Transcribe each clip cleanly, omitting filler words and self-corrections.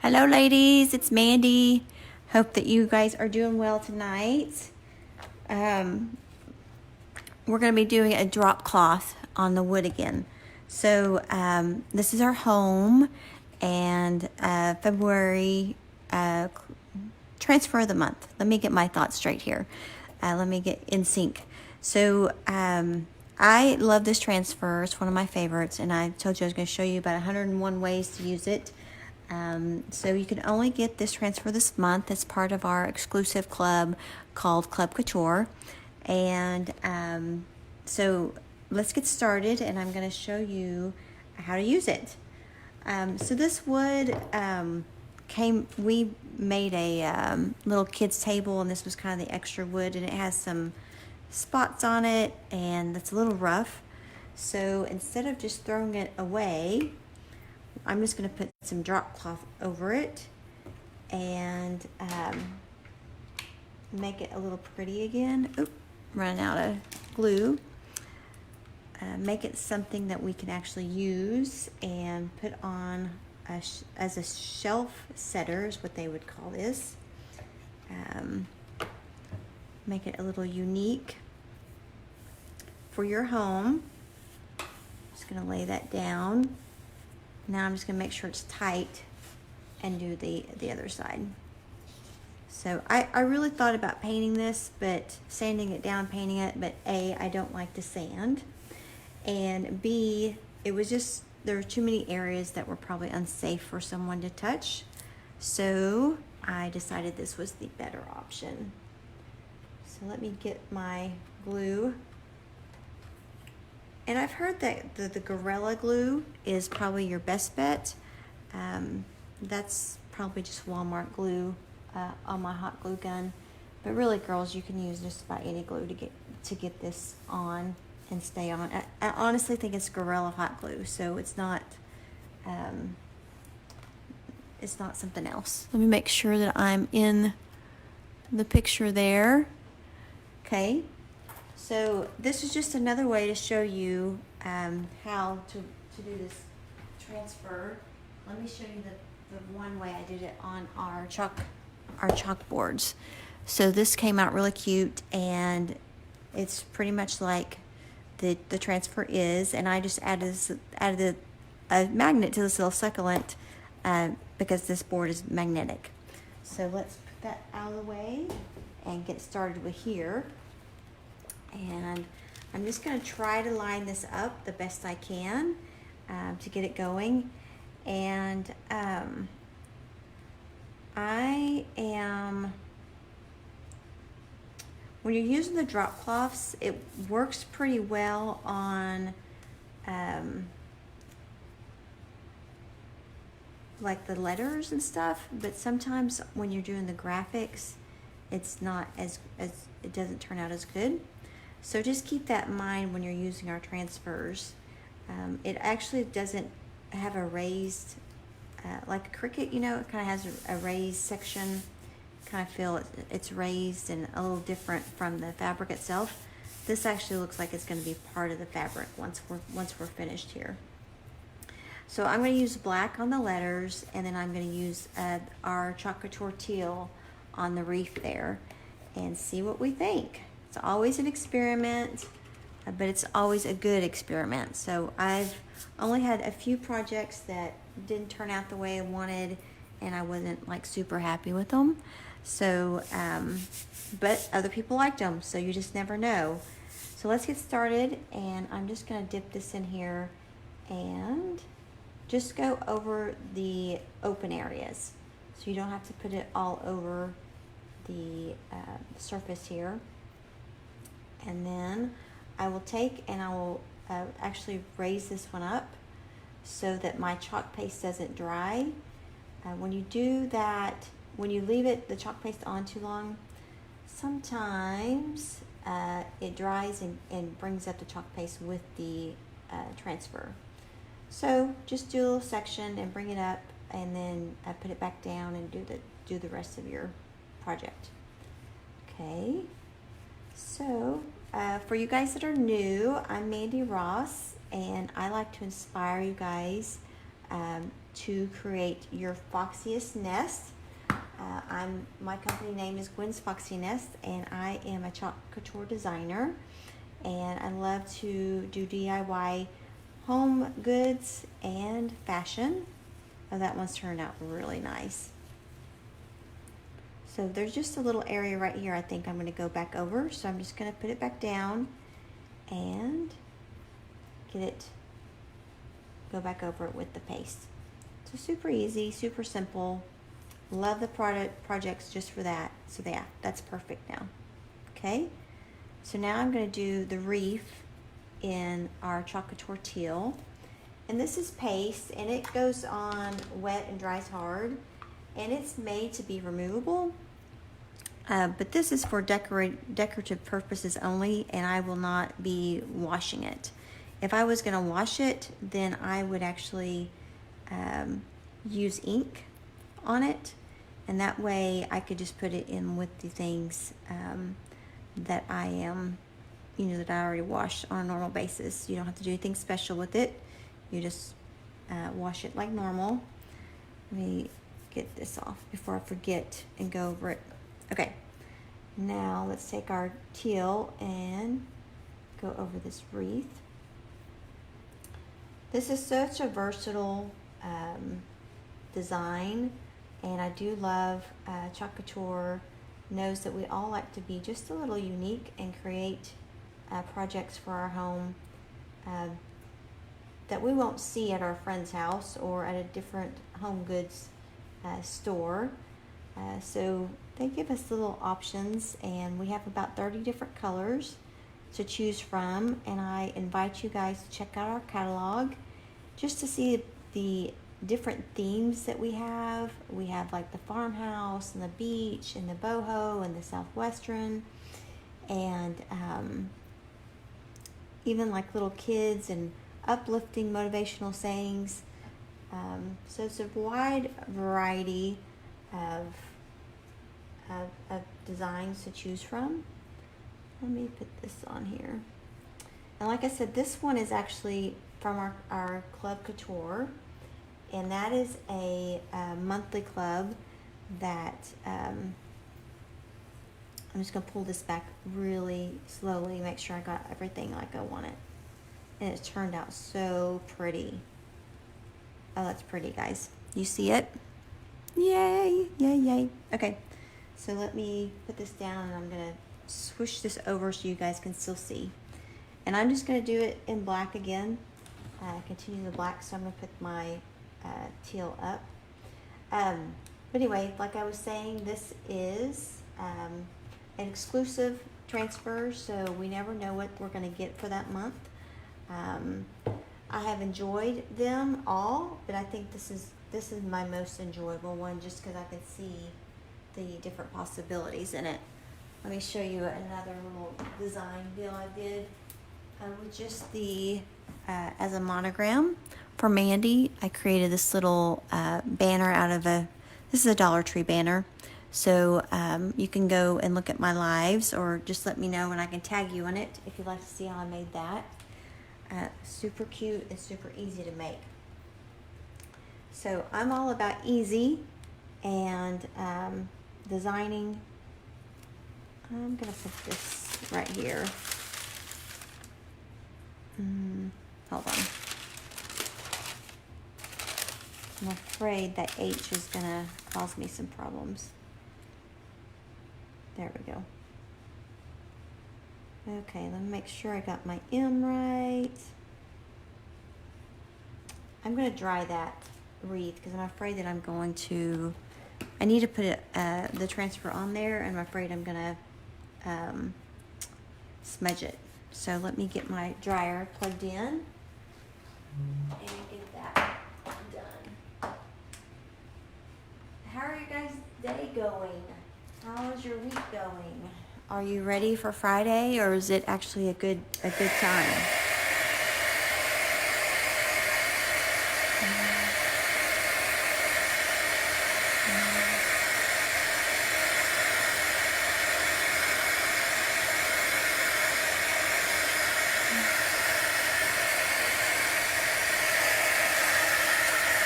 Hello ladies, it's Mandy. Hope that you guys are doing well tonight. We're going to be doing a drop cloth on the wood again. So this is our home and February transfer of the month. Let me get my thoughts straight here. Let me get in sync. So I love this transfer. It's one of my favorites, and I told you I was going to show you about 101 ways to use it. So you can only get this transfer this month as part of our exclusive club called Club Couture. And so let's get started, and I'm going to show you how to use it. So this wood we made a little kids table, and this was kind of the extra wood, and it has some spots on it, and it's a little rough. So instead of just throwing it away, I'm just going to put some drop cloth over it and make it a little pretty again. Oop, running out of glue. Make it something that we can actually use and put on as a shelf setter is what they would call this. Make it a little unique for your home. Just going to lay that down. Now I'm just going to make sure it's tight and do the other side. So I really thought about painting this, but sanding it down, painting it, but A, I don't like to sand. And B, it was just, there were too many areas that were probably unsafe for someone to touch. So I decided this was the better option. So let me get my glue. And I've heard that the Gorilla Glue is probably your best bet. That's probably just Walmart glue on my hot glue gun. But really, girls, you can use just about any glue to get this on and stay on. I honestly think it's Gorilla hot glue, so it's not something else. Let me make sure that I'm in the picture there. Okay. So this is just another way to show you how to do this transfer. Let me show you the one way I did it on our chalkboards. So this came out really cute, and it's pretty much like the transfer is. And I just added a magnet to this little succulent because this board is magnetic. So let's put that out of the way and get started with here. And I'm just going to try to line this up the best I can to get it going. And when you're using the drop cloths, it works pretty well on like the letters and stuff, but sometimes when you're doing the graphics, it's not as it doesn't turn out as good. So just keep that in mind when you're using our transfers. It actually doesn't have a raised, like a Cricut, it kind of has a raised section. Kind of feel it's raised and a little different from the fabric itself. This actually looks like it's going to be part of the fabric once we're finished here. So I'm going to use black on the letters, and then I'm going to use our Chalk Couture teal on the reef there, and see what we think. It's always an experiment, but it's always a good experiment. So I've only had a few projects that didn't turn out the way I wanted, and I wasn't like super happy with them. So, but other people liked them, so you just never know. So let's get started, and I'm just gonna dip this in here and just go over the open areas. So you don't have to put it all over the surface here. And then I will take and I will actually raise this one up so that my chalk paste doesn't dry. When you do that, when you leave the chalk paste on too long, sometimes it dries and brings up the chalk paste with the transfer. So just do a little section and bring it up, and then put it back down and do the rest of your project. Okay. So, for you guys that are new, I'm Mandy Ross, and I like to inspire you guys to create your foxiest nest. My company name is Gwen's Foxy Nest, and I am a Chalk Couture designer, and I love to do DIY home goods and fashion. Oh, that one's turned out really nice. So there's just a little area right here I think I'm going to go back over, so I'm just going to put it back down and go back over it with the paste. So super easy, super simple. Love the projects just for that. So yeah, that's perfect now. Okay, so now I'm going to do the reef in our Chalk Couture teal. And this is paste, and it goes on wet and dries hard. And it's made to be removable. But this is for decorative purposes only, and I will not be washing it. If I was going to wash it, then I would actually use ink on it, and that way I could just put it in with the things that I am, that I already wash on a normal basis. You don't have to do anything special with it. You just wash it like normal. Let me get this off before I forget and go over it. Okay, now let's take our teal and go over this wreath. This is such a versatile design, and I do love Chalk Couture knows that we all like to be just a little unique and create projects for our home that we won't see at our friend's house or at a different home goods store. So they give us little options, and we have about 30 different colors to choose from, and I invite you guys to check out our catalog just to see the different themes that we have. We have like the farmhouse and the beach and the boho and the southwestern, and even like little kids and uplifting motivational sayings. So it's a wide variety of designs to choose from. Let me put this on here. And like I said, this one is actually from our Club Couture, and that is a monthly club that I'm just going to pull this back really slowly, make sure I got everything like I want it. And it turned out so pretty. Oh, that's pretty, guys. You see it? Yay, yay, yay. Okay, so let me put this down, and I'm going to swoosh this over so you guys can still see. And I'm just going to do it in black again. Continue the black, so I'm going to put my teal up. But anyway, like I was saying, this is an exclusive transfer, so we never know what we're going to get for that month. I have enjoyed them all, but I think this is my most enjoyable one, just because I can see the different possibilities in it. Let me show you another little design deal I did with just the as a monogram for Mandy. I created this little banner out of this is a Dollar Tree banner. So you can go and look at my lives, or just let me know and I can tag you in it if you'd like to see how I made that. Super cute and super easy to make. So I'm all about easy and designing. I'm going to put this right here. Hold on. I'm afraid that H is going to cause me some problems. There we go. Okay, let me make sure I got my M right. I'm going to dry that wreath because I'm afraid that I'm going to, I need to put the transfer on there, and I'm afraid I'm going to smudge it. So let me get my dryer plugged in and get that done. How are you guys' day going? How is your week going? Are you ready for Friday, or is it actually a good time?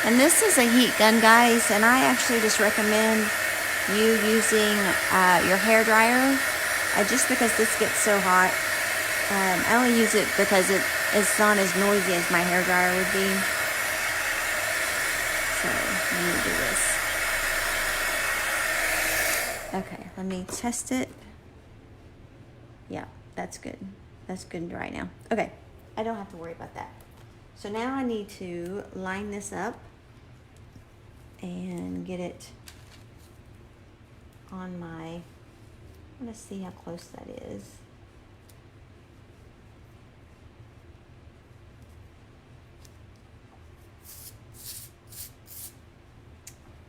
And this is a heat gun, guys, and I actually just recommend you using your hair dryer, just because this gets so hot. I only use it because it's not as noisy as my hair dryer would be. So let me do this. Okay, let me test it. Yeah, that's good. That's good and dry now. Okay, I don't have to worry about that. So now I need to line this up and get it on my, I want to see how close that is.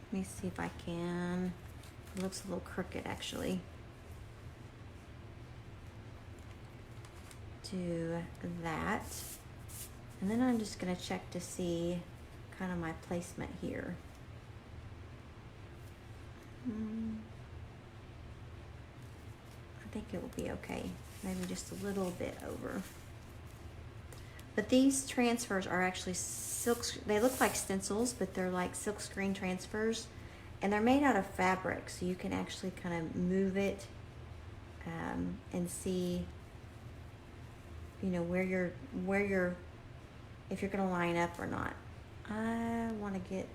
Let me see if I can. It looks a little crooked actually. Do that. And then I'm just going to check to see kind of my placement here. I think it will be okay. Maybe just a little bit over. But these transfers are actually silk, they look like stencils, but they're like silk screen transfers. And they're made out of fabric, so you can actually kind of move it and see, you know, where you're, if you're gonna line up or not. I wanna get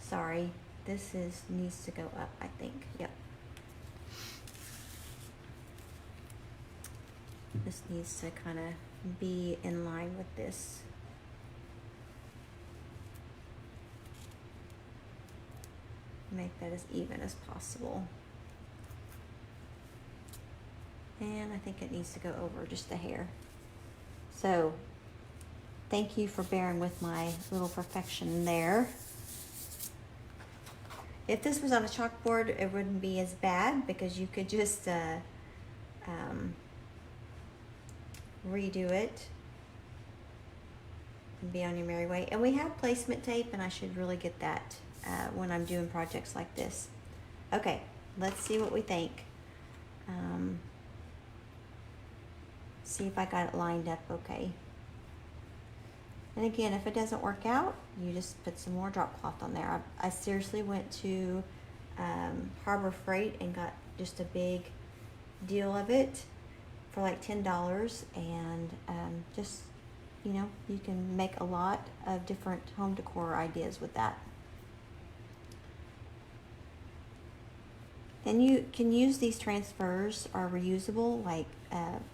sorry, this needs to go up, I think, yep. This needs to kind of be in line with this. Make that as even as possible. And I think it needs to go over just a hair. So, thank you for bearing with my little perfection there. If this was on a chalkboard, it wouldn't be as bad because you could just redo it and be on your merry way. And we have placement tape, and I should really get that when I'm doing projects like this. Okay, let's see what we think. See if I got it lined up okay. And again, if it doesn't work out, you just put some more drop cloth on there. I seriously went to Harbor Freight and got just a big deal of it for like $10, and just, you know, you can make a lot of different home decor ideas with that. And you can use these transfers, are reusable, like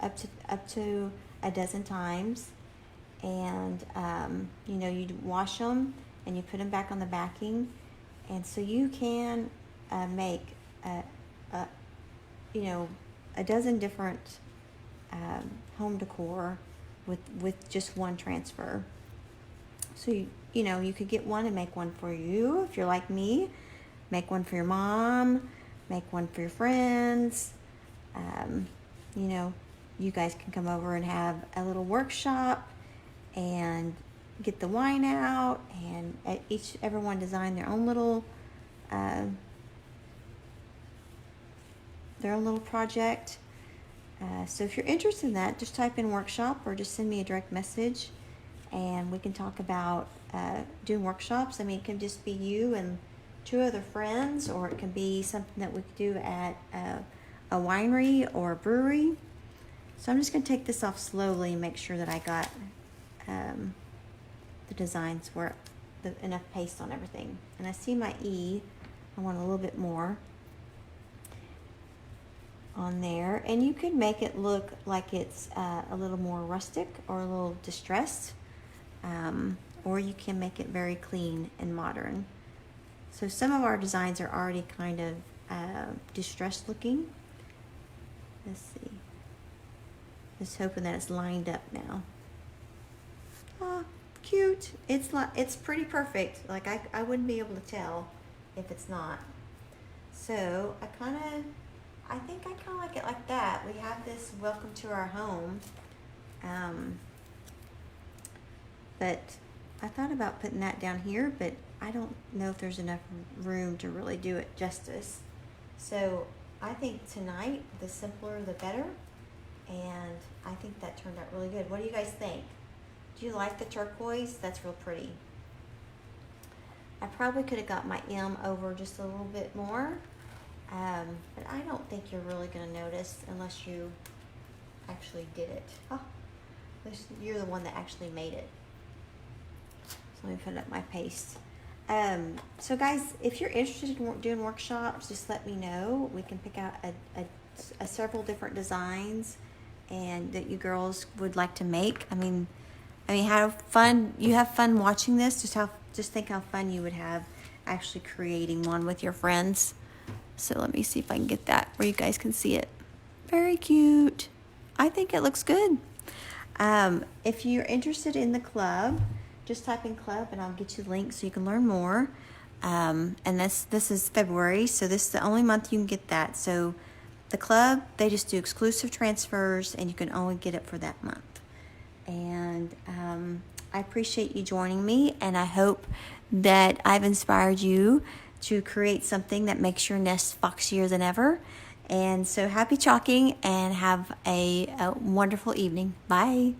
up to a dozen times. And you know, you wash them and you put them back on the backing, and so you can make you know, a dozen different home decor with just one transfer. So you know, you could get one and make one for you if you're like me. Make one for your mom. Make one for your friends. You know, you guys can come over and have a little workshop and get the wine out, and everyone design their own little project. So if you're interested in that, just type in workshop or just send me a direct message, and we can talk about doing workshops. I mean, it can just be you and 2 other friends, or it can be something that we could do at a winery or a brewery. So I'm just going to take this off slowly and make sure that I got the designs were enough paste on everything. And I see my E. I want a little bit more on there. And you could make it look like it's a little more rustic or a little distressed. Or you can make it very clean and modern. So some of our designs are already kind of distressed looking. Let's see. Just hoping that it's lined up now. Oh, cute. It's pretty perfect. Like I wouldn't be able to tell if it's not. So I think I kind of like it like that. We have this welcome to our home. But I thought about putting that down here, but I don't know if there's enough room to really do it justice. So I think tonight, the simpler the better. And I think that turned out really good. What do you guys think? Do you like the turquoise? That's real pretty. I probably could have got my M over just a little bit more, but I don't think you're really going to notice unless you actually did it. Oh, you're the one that actually made it. So let me put up my paste. So guys, if you're interested in doing workshops, just let me know. We can pick out a several different designs and that you girls would like to make. I mean, have fun. You have fun watching this. Just think how fun you would have actually creating one with your friends. So let me see if I can get that where you guys can see it. Very cute. I think it looks good. If you're interested in the club, just type in club and I'll get you the link so you can learn more. And this is February, so this is the only month you can get that. So the club, they just do exclusive transfers and you can only get it for that month. And I appreciate you joining me, and I hope that I've inspired you to create something that makes your nest foxier than ever. And so happy chalking and have a wonderful evening. Bye.